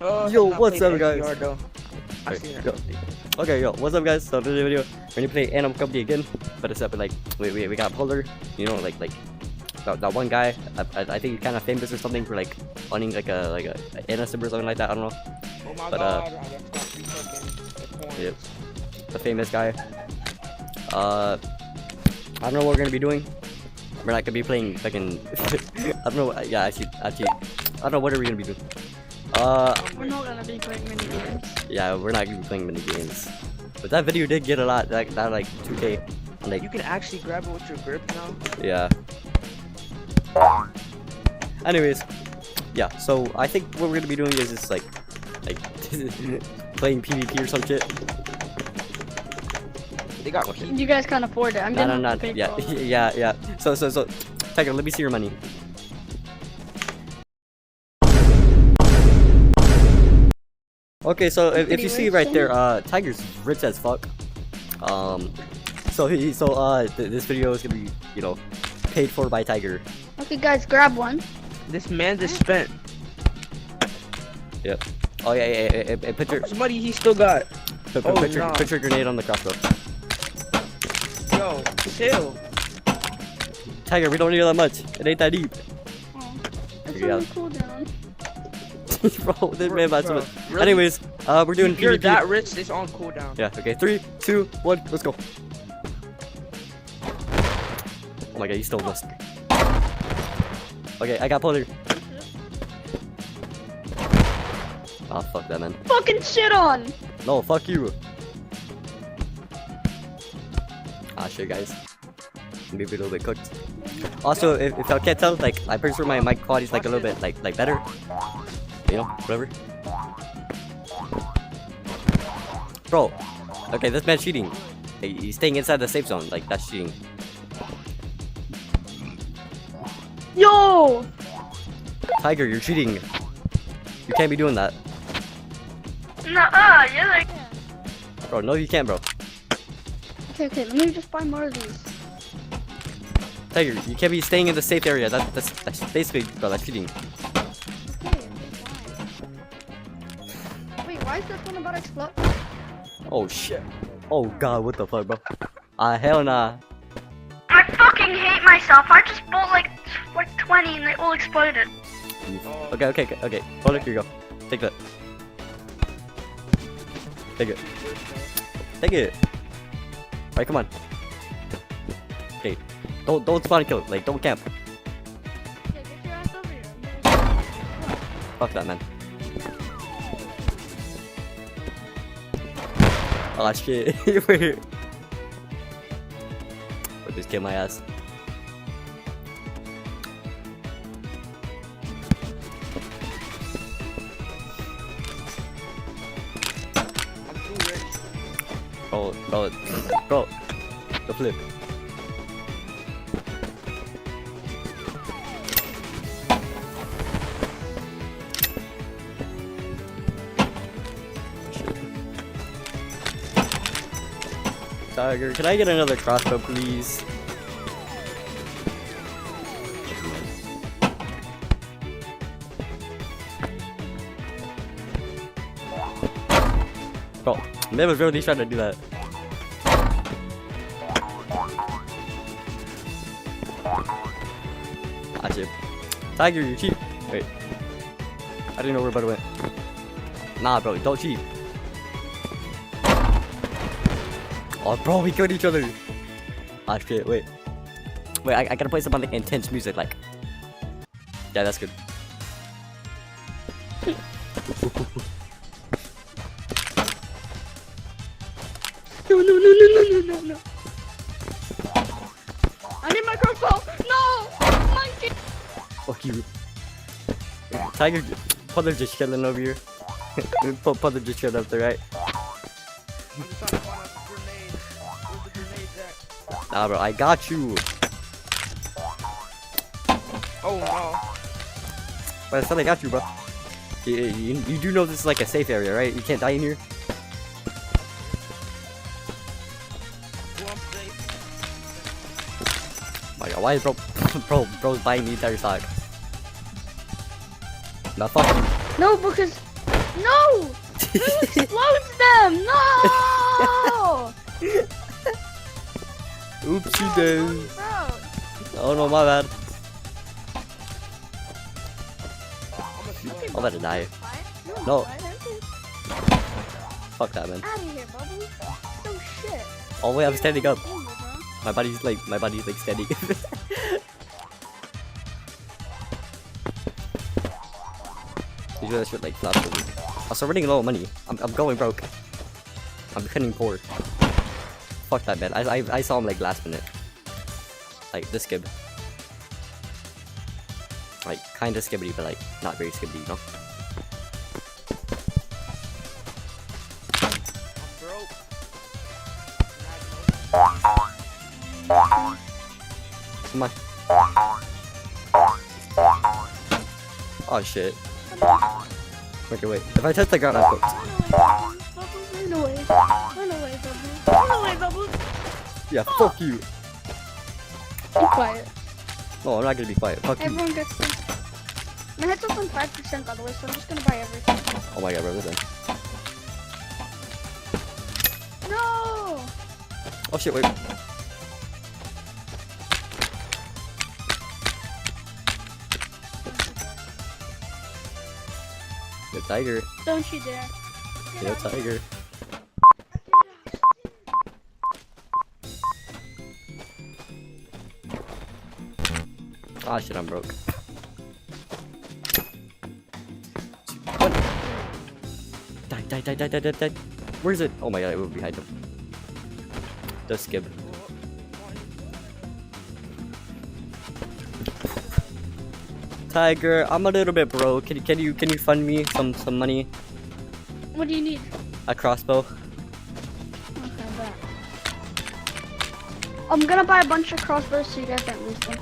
Yo, what's up, guys? I see that. Okay, yo, what's up, guys? So today's video, we're gonna play Animal Company again, but except like we got Polar, you know, like that one guy. I think he's kind of famous or something for like owning like a innocent or something like that. I don't know. Oh my But, god, I just got 3 seconds. Yep, the famous guy. I don't know what we're gonna be doing. We're not gonna be playing fucking. I don't know. Yeah, actually, I don't know what are we gonna be doing. We're not gonna be playing mini games. Yeah, we're not gonna be playing mini games. But that video did get a lot, that like 2K. Like, You can actually grab it with your grip now. yeah. Anyways, yeah. So I think what we're gonna be doing is just like playing PvP or some shit. They got You guys can't afford it. I'm No, getting no, the no. big Yeah, one. yeah. So, Tiger, let me see your money. Okay, so if you see right there, Tiger's rich as fuck. This video is gonna be, you know, paid for by Tiger. Okay, guys, grab one. This man just spent. Yep. Oh yeah. Put How your much money he still got? put Oh, your nah. put your grenade on the crossbow. Yo, chill. Tiger, we don't need that much. It ain't that deep. Oh, it's Yeah. on cooldown. Bro, this man buys so much. Really? Anyways, we're doing If you're PvP. that rich, it's on cooldown. Yeah. Okay. 3, 2, 1. Let's go. Oh my god, you still missed. Okay, I got Polar. Oh fuck that, man. Fucking shit on! No, fuck you. Ah, shit, guys. Maybe a little bit cooked. Also, if I can't tell, like, I'm pretty sure my mic quality's like a little bit like better. You know, whatever. Bro, okay, this man's cheating. He's staying inside the safe zone. Like, that's cheating. Yo! Tiger, you're cheating. You can't be doing that. Nuh-uh, you're like... Bro, no, you can't, bro. Okay, let me just buy more of these. Tiger, you can't be staying in the safe area. That's basically, bro, that's cheating. Okay, fine. Wait, why is this one about to explode? Oh shit. Oh god, what the fuck, bro? Hell nah. I fucking hate myself. I just bought like 20 and they all exploded. Okay. Hold it, here you go. Take that. Take it. Take it. Alright, come on. Okay. Don't spawn and kill. Like, don't camp. Yeah, get your ass over here. Fuck that, man. Oh shit. Wait. Or just kill my ass. I'm too rich. Bro. The flip. Tiger, can I get another crossbow, please? Bro, man was really trying to do that. Gotcha. Tiger, you cheat. Wait. I didn't know where Butter went. Nah, bro, don't cheat. Oh, bro, we killed each other. Ah, shit, wait. Wait, I gotta play some like intense music, like. Yeah, that's good. No. I need my crossbow. No! Monkey! Fuck you. Tiger, Father just chilling over here. Father just chilling up there, right? I'm just trying to find a grenade. Where's the grenades at? Nah, bro, I got you. Oh no. But I still I got you, bro. You do know this is like a safe area, right? You can't die in here. Who I'm safe? My god, why is bro's buying the entire stock? Nah, fuck you. No, because No! Who explodes them? No! Oopsie days. Bro. Oh no, my bad. I'm I'm about to die. Quiet. No. Quiet. Fuck that, man. Out of here, Bubbles. Oh shit. Oh wait, I'm standing up. Danger, bro. My body's like standing. Usually that shit like flaps for me. Also, running low on money. I'm going broke. I'm becoming poor. Fuck that, man. I saw him like last minute. Like this skib. Like kinda skibbity, but like not very skibbity, you know? Come on. Oh shit. Okay, wait. If I touch the ground, I'm cooked. Run away, Bubbles. Run away, Bubbles. Run away, Bubbles. Yeah, fuck you. Be quiet. No, I'm not gonna be quiet. Fuck you. Everyone gets this. My head's up on 5% by the way, so I'm just gonna buy everything. Oh my god, bro, listen. No! Oh shit, wait. Yo, tiger. Don't you dare. Get Yo, out of here. tiger. Ah shit, I'm broke. What? Die. Where is it? Oh my god, it was behind him. The skib. Tiger, I'm a little bit broke. Can you fund me some money? What do you need? A crossbow. Okay, bet. I'm gonna buy a bunch of crossbows so you guys don't lose them.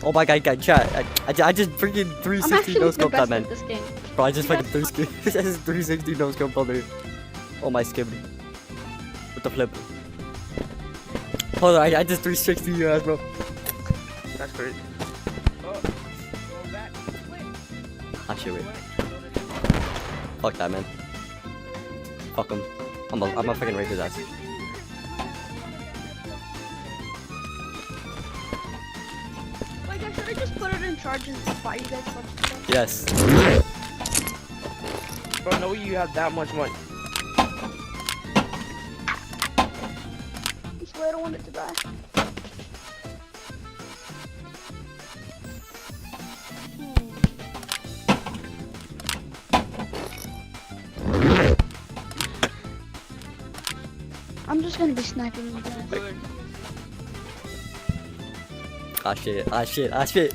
Oh my god, chat. I just freaking I'm 360 actually no the scope that best man. at this game. Bro, I just You fucking guys 360. I just 360 no scope on there. Oh my skib. With the flip. Hold on, I just 360 your ass, bro. That's crazy. Oh, go back. Ah shit, wait. Fuck that, man. Fuck him. I'm a fucking rape his ass. Wait, guys, should I just put it in charge and buy you guys a bunch of stuff? Yes. Bro, no way you have that much money. That's why I don't want it to die. I'm just gonna be sniping you guys. Good. Ah shit.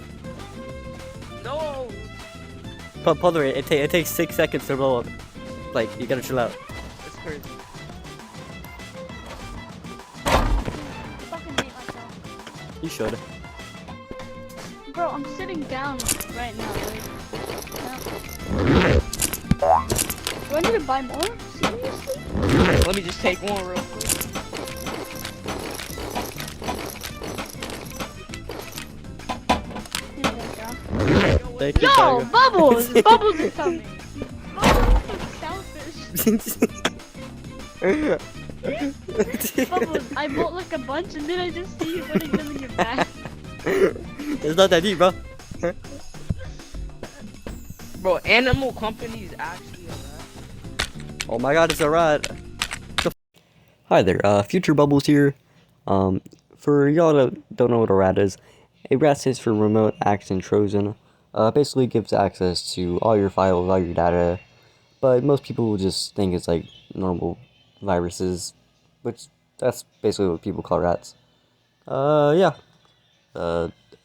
No. Ponder it takes 6 seconds to blow up. Like, you gotta chill out. That's crazy. Fucking hate myself. You should. Bro, I'm sitting down right now. Like, do I need to buy more? Seriously? Let me just take one real quick. Here we go. Thank you, Yo, Tiger. Bubbles! Bubbles is coming. Bubbles is selfish. Bubbles, I bought like a bunch and then I just see you putting them in your bag. It's not that deep, bro. Bro, Animal Company is actually a rat. Oh my god, it's a rat. Hi there, Future Bubbles here. For y'all that don't know what a rat is, a rat stands for Remote Access Trojan. Basically gives access to all your files, all your data, but most people will just think it's like normal viruses, which that's basically what people call rats. Yeah.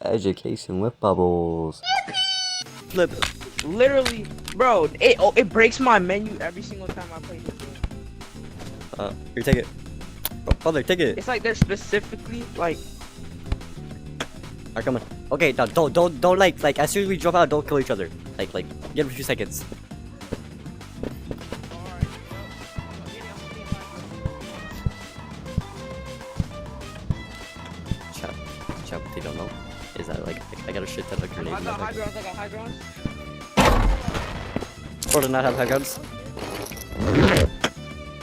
Education with Bubbles. Flip. Literally, bro, it breaks my menu every single time I play this game. Here, take it. Oh, father, take it. It's like they're specifically like. Alright, come on. Okay, now don't like as soon as we drop out, don't kill each other. Like give it a few seconds. out what they don't know is that like I got a shit ton of I grenades. got high grounds, I got high grounds. Or do not have high guns.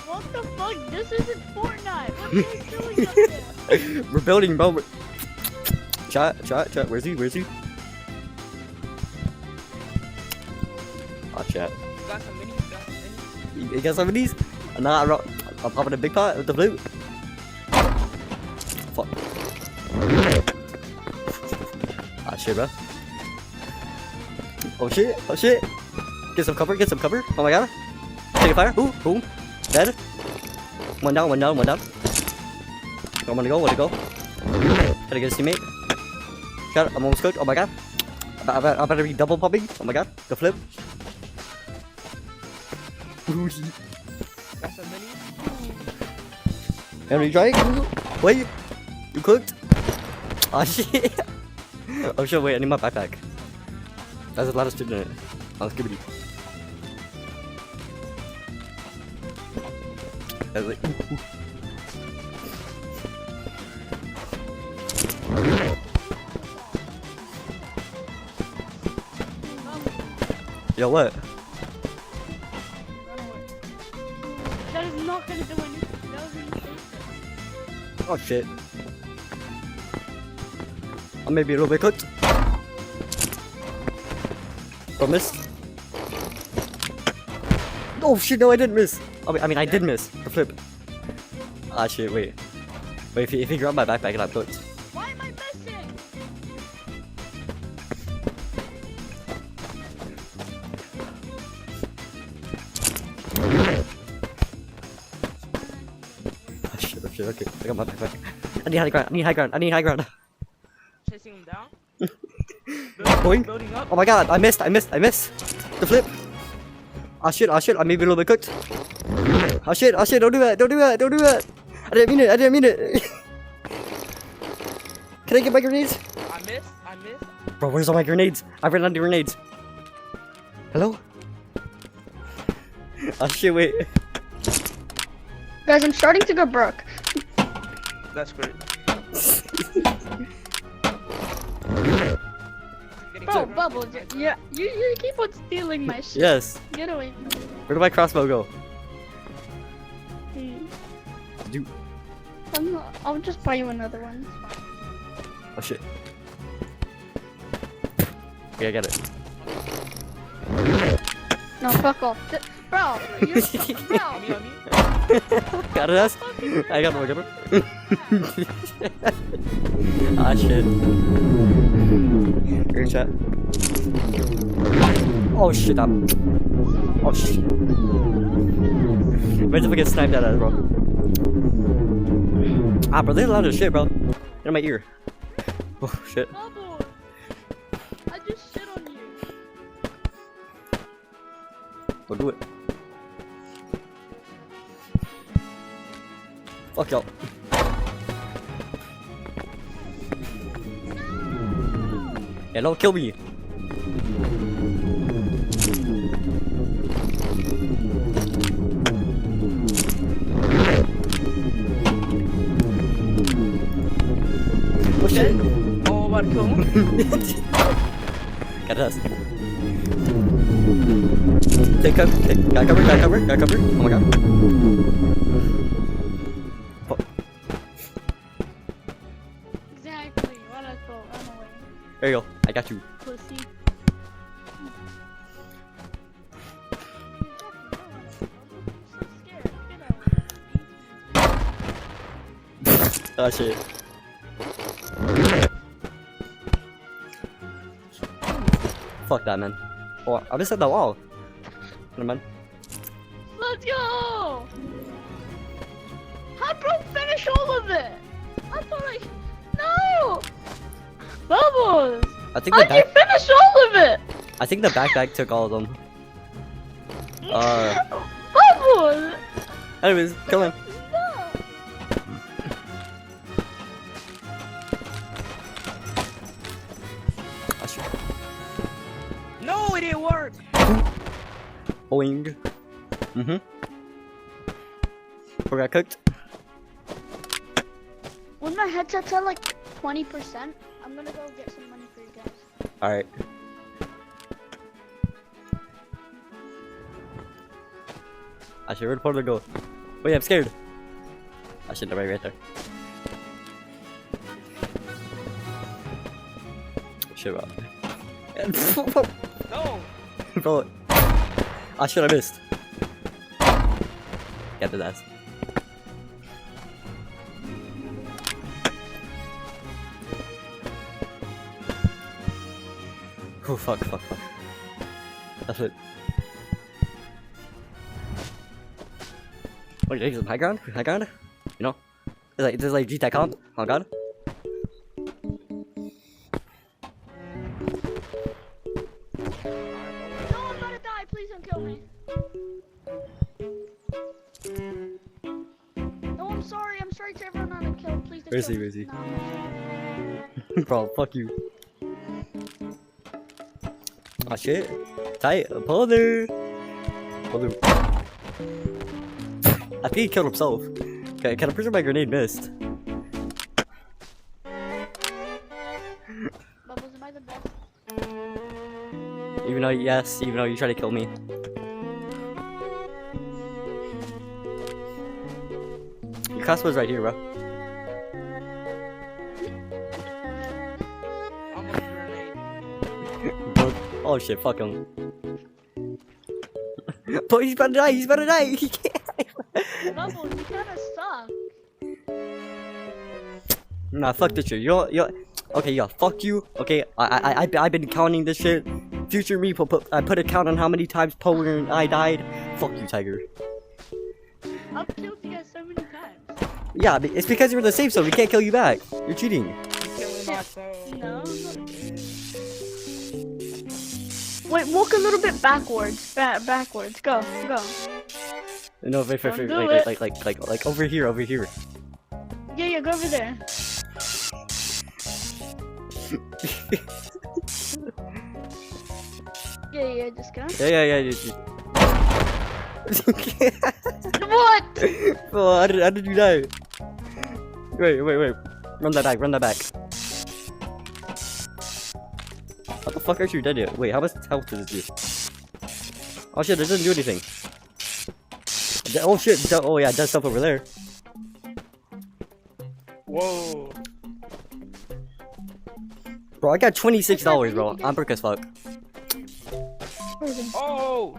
What the fuck? This isn't Fortnite. What are you doing up there? We're building, bro. Chat. Where's he? You Oh, chat. got some minis, You got some of these? Nah, I'm popping a big pot with the blue. Fuck. Ah, shit, bro. Oh shit. Get some cover. Oh my god. Take a fire. Ooh, boom. Dead. One down. I'm gonna go. Gotta get a teammate. Shut up, I'm almost cooked. Oh my god. I better be double popping. Oh my god. The flip. Got some minis. Henry trying? Wait. You cooked? Oh shit. Oh shit, wait, I need my backpack. There's a lot of shit in it. Oh, skibbity. I was like, ooh. Yo, what? Run away. That is not gonna do anything. That was a mistake. Oh shit. I may be a little bit cooked. Oh, missed. Oh shit, no, I didn't miss. I mean, I did miss. The flip. Ah shit, wait. Wait, if you grab my backpack and I'm cooked. Why am I missing? Oh shit, okay. I got my backpack. I need high ground. Chasing him down. Boing. Building up. Oh my god, I missed. The flip. Oh shit, I may be a little bit cooked. Oh shit, don't do that. I didn't mean it. Can I get my grenades? I missed. Bro, where's all my grenades? I ran out of grenades. Hello? Oh shit, wait. Guys, I'm starting to go broke. That's great. Bro, Bubbles, yeah, you keep on stealing my shit. Yes. Get away from me. Where did my crossbow go? Did you? I'll just buy you another one. Oh shit. Okay, I get it. No, fuck off. Bro, you're, bro. On me. Got it, ass? I got it. Ah shit. Green chat. Oh shit, oh shit. Imagine if I get sniped at us, bro. Ah, bro, there's a lot of shit, bro. In my ear. Oh shit. Bubbles, I just shit on you. Go do it. Fuck y'all. Yeah, don't kill me. Oh shit. Oh, about to kill him. Got us. Got cover. Oh my god. Oh. Exactly. What I thought. Run away. There you go. I got you. Pussy. Oh shit. Fuck that, man. Oh, I missed the wall. Never mind. Let's go! How bro finish all of it? I thought no! Bubbles! I think the How'd you back. finish all of it? I think the backpack took all of them. Bubbles! Anyways, kill him. No! Oh shit. No, it didn't work. Boing. Who got cooked? When my headset's at like 20%. I'm gonna go get some money for you guys. Alright. I should where'd Porter go? Wait, I'm scared. I should have right there. Shit, bro. No. Bro, I should have missed. Get the ass. Oh fuck. That's it. What do you think? Some high ground? High ground? You know? There's like G-Tech on? Oh god. No, I'm gonna die. Please don't kill me. No, I'm sorry. I'm sorry to everyone on the kill. Please don't Where's kill he? me. Where's he? No, I'm Bro, fuck you. Oh shit. Tight. Polar. I think he killed himself. Okay, can I presume my grenade missed? Bubbles, am I the best? Even though you try to kill me. Your crossbow's right here, bro. I'm a grenade. Oh shit, fuck him. But he's about to die, he can't. Bubbles, you kinda suck. Nah, fuck this shit. Okay, yeah, fuck you. Okay, I've been counting this shit. Future me, I put a count on how many times Polar and I died. Fuck you, Tiger. I've killed you guys so many times. Yeah, but it's because you're in the safe zone. We can't kill you back. You're cheating. I'm killing myself. No. Wait, walk a little bit backwards. Backwards. Go. No, wait, Don't do it. like over here. Yeah, go over there. Yeah, just go. Yeah. What? Oh, how did you die? Wait. Run that back. What the fuck are you dead yet? Wait, how much health does this do? Oh shit, it doesn't do anything. Oh shit, oh yeah, it does stuff over there. Whoa. Bro, I got $26, bro. I'm broke as fuck. Oh.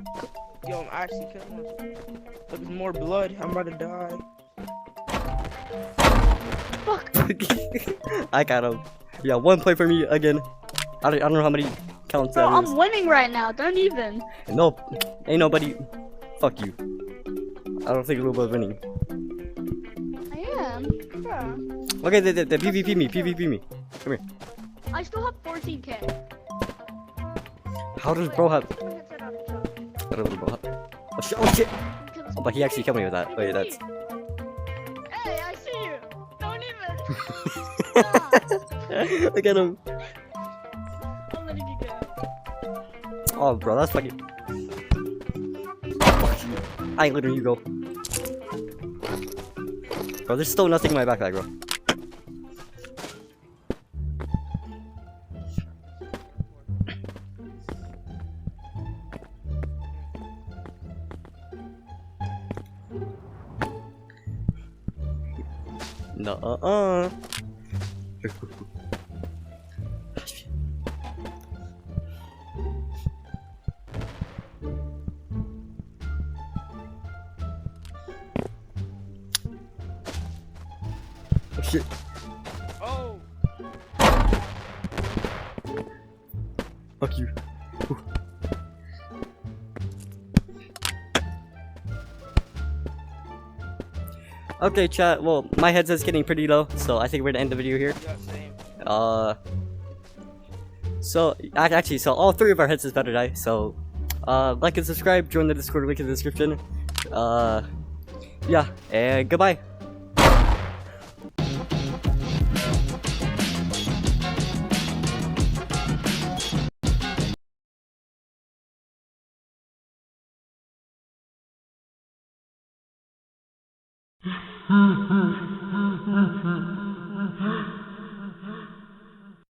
Yo, I'm actually killing myself. Look, there's more blood. I'm about to die. Fuck. I got him. Yeah, 1 point for me again. I don't know how many counts Bro, that I'm is. winning right now. Don't even. Nope. Ain't nobody. Fuck you. I don't think Luba's winning. I am. Bro. Okay, the PvP me. Come here. I still have 14k. How does bro have? I don't know, bro. Oh shit. Oh, but he actually killed me with that. Wait, that's. Hey, I see you. Don't even. Look at him. I'm letting you go. Oh, bro, that's fucking. Fuck you. I ain't letting you go. Bro, there's still nothing in my backpack, bro. No, Oh shit. Oh. Fuck you. Okay, chat. Well, my headset's getting pretty low, so I think we're gonna end the video here. Yeah, same. So actually, so all 3 of our headsets better die. So, like and subscribe. Join the Discord link in the description. Yeah, and goodbye. Ha ha ha ha ha.